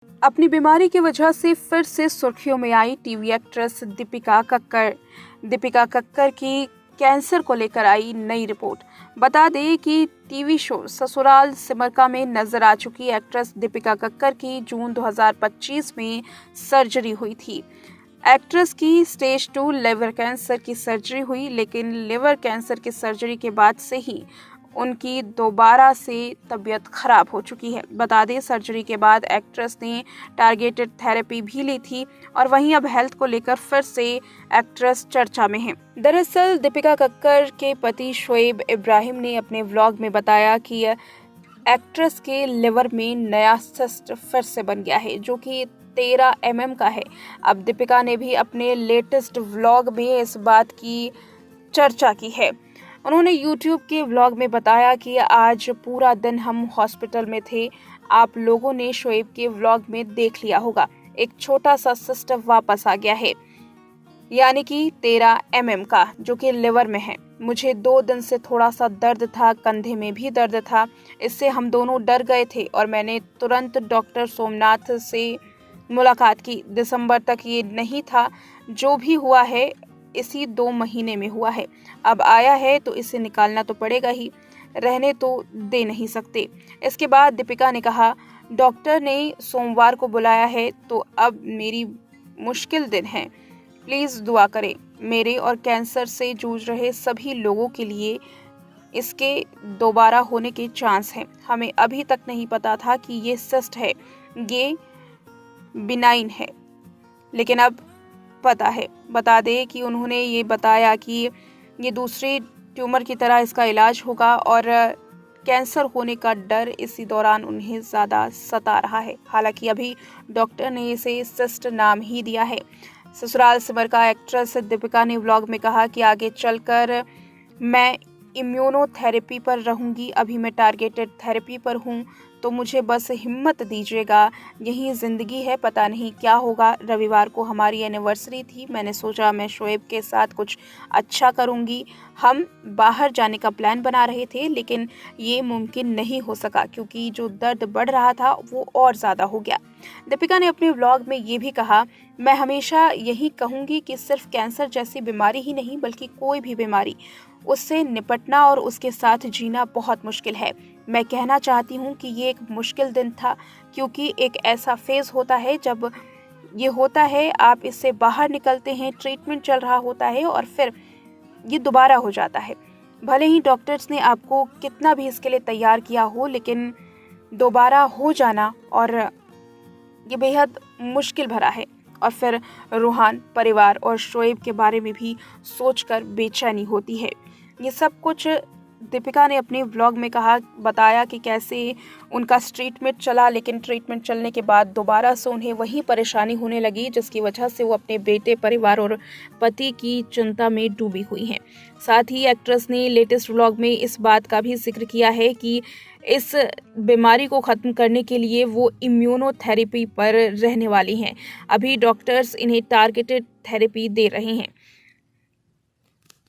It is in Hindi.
अपनी बीमारी की वजह से फिर से सुर्खियों में आई टीवी एक्ट्रेस दीपिका कक्कड़। दीपिका कक्कड़ की कैंसर को लेकर आई नई रिपोर्ट। बता दें कि टीवी शो ससुराल सिमर में नजर आ चुकी एक्ट्रेस दीपिका कक्कड़ की जून 2025 में सर्जरी हुई थी। एक्ट्रेस की स्टेज 2 लिवर कैंसर की सर्जरी हुई, लेकिन लिवर कैंसर की सर्जरी के बाद से ही उनकी दोबारा से तबीयत खराब हो चुकी है। बता दें, सर्जरी के बाद एक्ट्रेस ने टारगेटेड थेरेपी भी ली थी और वहीं अब हेल्थ को लेकर फिर से एक्ट्रेस चर्चा में है। दरअसल दीपिका कक्कड़ के पति शोएब इब्राहिम ने अपने व्लॉग में बताया कि एक्ट्रेस के लिवर में नया सिस्ट फिर से बन गया है, जो कि 13 mm का है। अब दीपिका ने भी अपने लेटेस्ट व्लॉग में इस बात की चर्चा की है। उन्होंने YouTube के व्लॉग में बताया कि आज पूरा दिन हम हॉस्पिटल में थे। आप लोगों ने शोएब के व्लॉग में देख लिया होगा, एक छोटा सा सिस्ट वापस आ गया है, यानी कि 13 mm का, जो कि लिवर में है। मुझे 2 दिन से थोड़ा सा दर्द था, कंधे में भी दर्द था। इससे हम दोनों डर गए थे और मैंने तुरंत डॉक्टर सोमनाथ से मुलाकात की। दिसंबर तक ये नहीं था। जो भी हुआ है इसी 2 महीने में हुआ है। अब आया है तो इसे निकालना तो पड़ेगा ही, रहने तो दे नहीं सकते। इसके बाद दीपिका ने कहा, डॉक्टर ने सोमवार को बुलाया है तो अब मेरी मुश्किल दिन है। प्लीज़ दुआ करें मेरे और कैंसर से जूझ रहे सभी लोगों के लिए। इसके दोबारा होने के चांस हैं। हमें अभी तक नहीं पता था कि ये सिस्ट है, ये बिनाइन है, लेकिन अब पता है। बता दें कि उन्होंने ये बताया कि ये दूसरी ट्यूमर की तरह इसका इलाज होगा और कैंसर होने का डर इसी दौरान उन्हें ज़्यादा सता रहा है। हालांकि अभी डॉक्टर ने इसे सिस्ट नाम ही दिया है। ससुराल सिमर का एक्ट्रेस दीपिका ने व्लॉग में कहा कि आगे चलकर मैं इम्यूनोथेरेपी पर रहूंगी। अभी मैं टारगेटेड थेरेपी पर हूं, तो मुझे बस हिम्मत दीजिएगा। यही ज़िंदगी है, पता नहीं क्या होगा। रविवार को हमारी एनिवर्सरी थी। मैंने सोचा मैं शोएब के साथ कुछ अच्छा करूंगी। हम बाहर जाने का प्लान बना रहे थे, लेकिन ये मुमकिन नहीं हो सका क्योंकि जो दर्द बढ़ रहा था वो और ज़्यादा हो गया। दीपिका ने अपने व्लॉग में ये भी कहा, मैं हमेशा यही कहूँगी कि सिर्फ कैंसर जैसी बीमारी ही नहीं बल्कि कोई भी बीमारी, उससे निपटना और उसके साथ जीना बहुत मुश्किल है। मैं कहना चाहती हूँ कि ये एक मुश्किल दिन था, क्योंकि एक ऐसा फेज़ होता है जब ये होता है, आप इससे बाहर निकलते हैं, ट्रीटमेंट चल रहा होता है और फिर ये दोबारा हो जाता है। भले ही डॉक्टर्स ने आपको कितना भी इसके लिए तैयार किया हो, लेकिन दोबारा हो जाना और ये बेहद मुश्किल भरा है। और फिर रूहान, परिवार और शोएब के बारे में भी सोचकर बेचैनी होती है। ये सब कुछ दीपिका ने अपने व्लॉग में बताया कि कैसे उनका ट्रीटमेंट चला, लेकिन ट्रीटमेंट चलने के बाद दोबारा से उन्हें वही परेशानी होने लगी, जिसकी वजह से वो अपने बेटे, परिवार और पति की चिंता में डूबी हुई हैं। साथ ही एक्ट्रेस ने लेटेस्ट व्लॉग में इस बात का भी जिक्र किया है कि इस बीमारी को ख़त्म करने के लिए वो इम्यूनोथेरेपी पर रहने वाली हैं। अभी डॉक्टर्स इन्हें टारगेटेड थेरेपी दे रहे हैं।